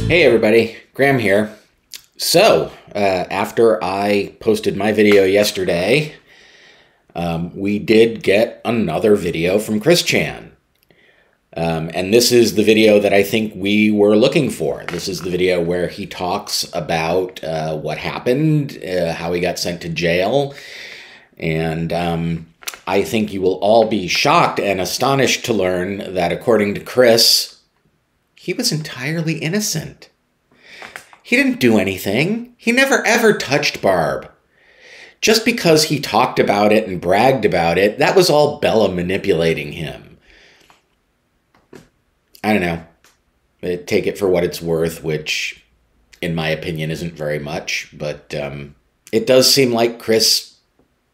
Hey everybody, Graham here. So, after I posted my video yesterday, we did get another video from Chris Chan. And this is the video that I think we were looking for. This is the video where he talks about what happened, how he got sent to jail, and I think you will all be shocked and astonished to learn that according to Chris, he was entirely innocent. He didn't do anything. He never ever touched Barb. Just because he talked about it and bragged about it, that was all Bella manipulating him. I don't know. Take it for what it's worth, which, in my opinion, isn't very much. But it does seem like Chris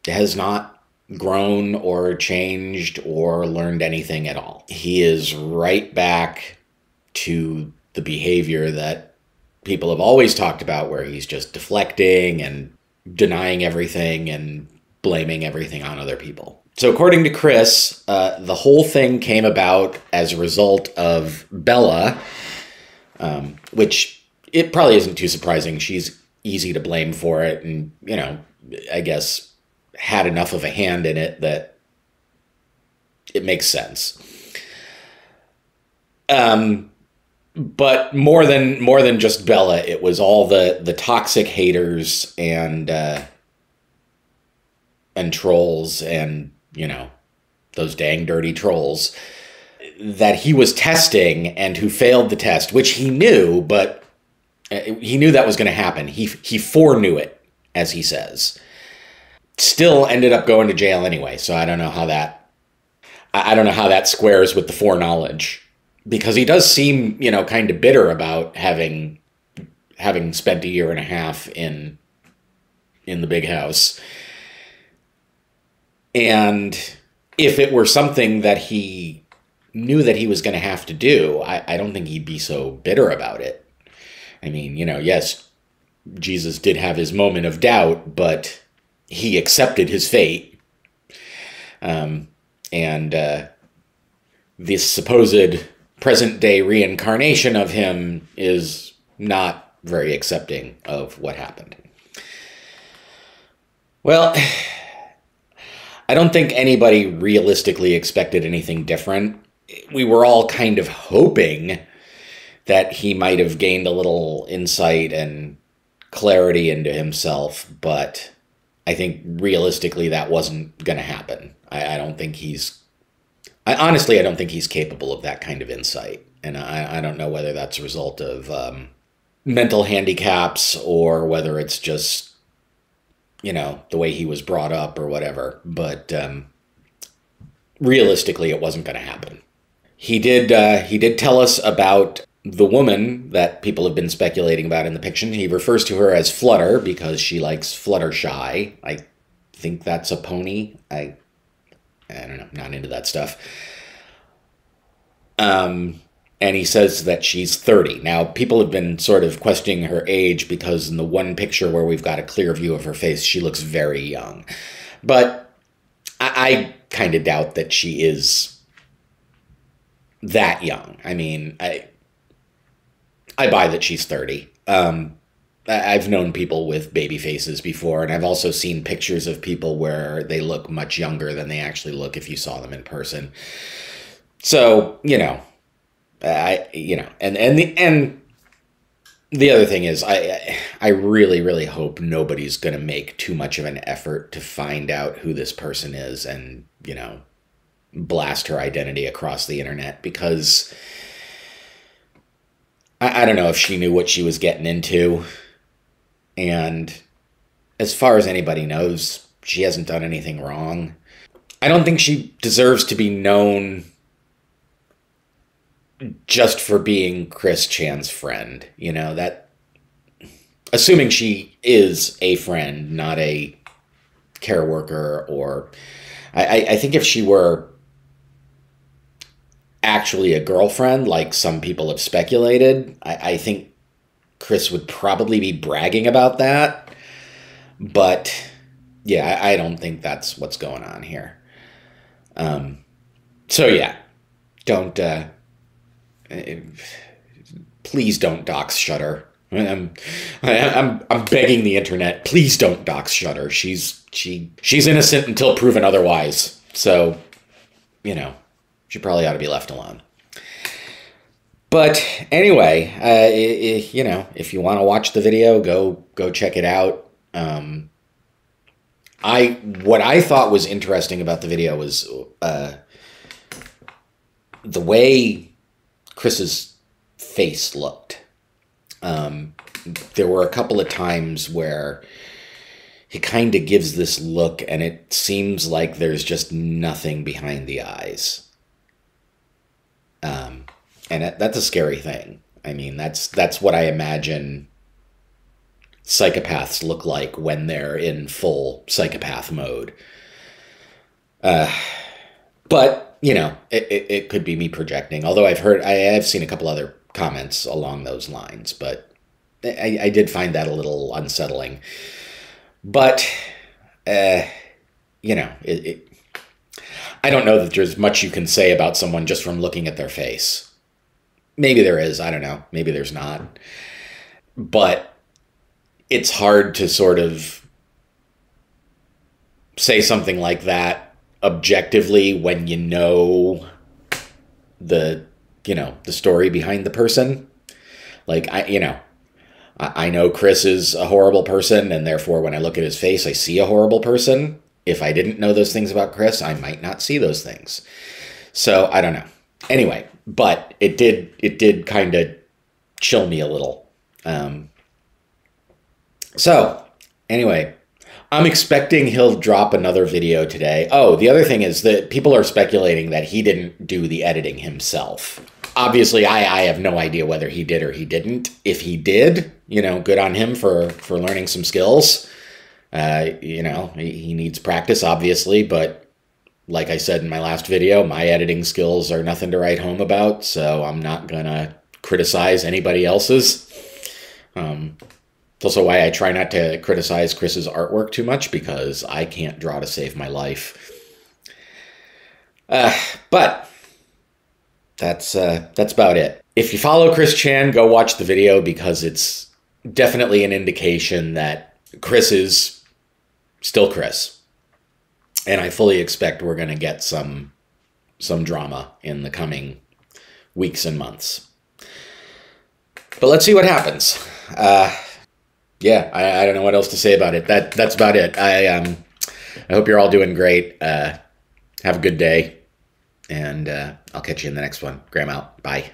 has not grown or changed or learned anything at all. He is right back to the behavior that people have always talked about, where he's just deflecting and denying everything and blaming everything on other people. So according to Chris, the whole thing came about as a result of Bella, which it probably isn't too surprising. She's easy to blame for it, and, you know, I guess had enough of a hand in it that it makes sense. But more than just Bella, it was all the toxic haters and trolls and, you know, those dang dirty trolls that he was testing and who failed the test, which he knew, but he knew that was going to happen. He foreknew it, as he says. Still ended up going to jail anyway, so I don't know how that squares with the foreknowledge. Because he does seem, you know, kind of bitter about having spent a year and a half in the big house. And if it were something that he knew that he was going to have to do, I don't think he'd be so bitter about it. I mean, you know, yes, Jesus did have his moment of doubt, but he accepted his fate. This supposed present-day reincarnation of him is not very accepting of what happened. Well, I don't think anybody realistically expected anything different. We were all kind of hoping that he might have gained a little insight and clarity into himself, but I think realistically that wasn't going to happen. I don't think he's... honestly, I don't think he's capable of that kind of insight. And I don't know whether that's a result of mental handicaps or whether it's just, you know, the way he was brought up or whatever. But realistically, it wasn't going to happen. He did tell us about the woman that people have been speculating about in the fiction. He refers to her as Flutter because she likes Fluttershy. I think that's a pony. I don't know, not into that stuff. And he says that she's 30. Now, people have been sort of questioning her age because in the one picture where we've got a clear view of her face, she looks very young. But I kind of doubt that she is that young. I mean, I buy that she's 30. I've known people with baby faces before, and I've also seen pictures of people where they look much younger than they actually look if you saw them in person. So, you know, and the other thing is, I really, really hope nobody's going to make too much of an effort to find out who this person is and, you know, blast her identity across the internet, because I don't know if she knew what she was getting into. And as far as anybody knows, she hasn't done anything wrong. I don't think she deserves to be known just for being Chris Chan's friend. You know, that, assuming she is a friend, not a care worker, or I think if she were actually a girlfriend, like some people have speculated, I think Chris would probably be bragging about that. But yeah, I don't think that's what's going on here. So yeah, don't please don't dox Shudder. I'm begging the internet, please don't dox Shudder. She's innocent until proven otherwise. So, you know, she probably ought to be left alone. But anyway, you know, if you want to watch the video, go check it out. What I thought was interesting about the video was the way Chris's face looked. There were a couple of times where he kind of gives this look and it seems like there's just nothing behind the eyes. And that's a scary thing. I mean, that's what I imagine psychopaths look like when they're in full psychopath mode. But, you know, it could be me projecting. Although I've seen a couple other comments along those lines, but I did find that a little unsettling. But, you know, I don't know that there's much you can say about someone just from looking at their face. Maybe there is, I don't know. Maybe there's not. But it's hard to sort of say something like that objectively when you know the story behind the person. Like, I know Chris is a horrible person, and therefore when I look at his face, I see a horrible person. If I didn't know those things about Chris, I might not see those things. So I don't know. Anyway, but it did kind of chill me a little. So anyway, I'm expecting he'll drop another video today. Oh, the other thing is that people are speculating that he didn't do the editing himself. Obviously, I have no idea whether he did or he didn't. If he did, you know, good on him for learning some skills. You know, he needs practice, obviously, but like I said in my last video, my editing skills are nothing to write home about, so I'm not gonna criticize anybody else's. It's also why I try not to criticize Chris's artwork too much, because I can't draw to save my life. But that's about it. If you follow Chris Chan, go watch the video, because it's definitely an indication that Chris is still Chris. And I fully expect we're going to get some drama in the coming weeks and months. But let's see what happens. Yeah, I don't know what else to say about it. That's about it. I hope you're all doing great. Have a good day. And I'll catch you in the next one. Graham out. Bye.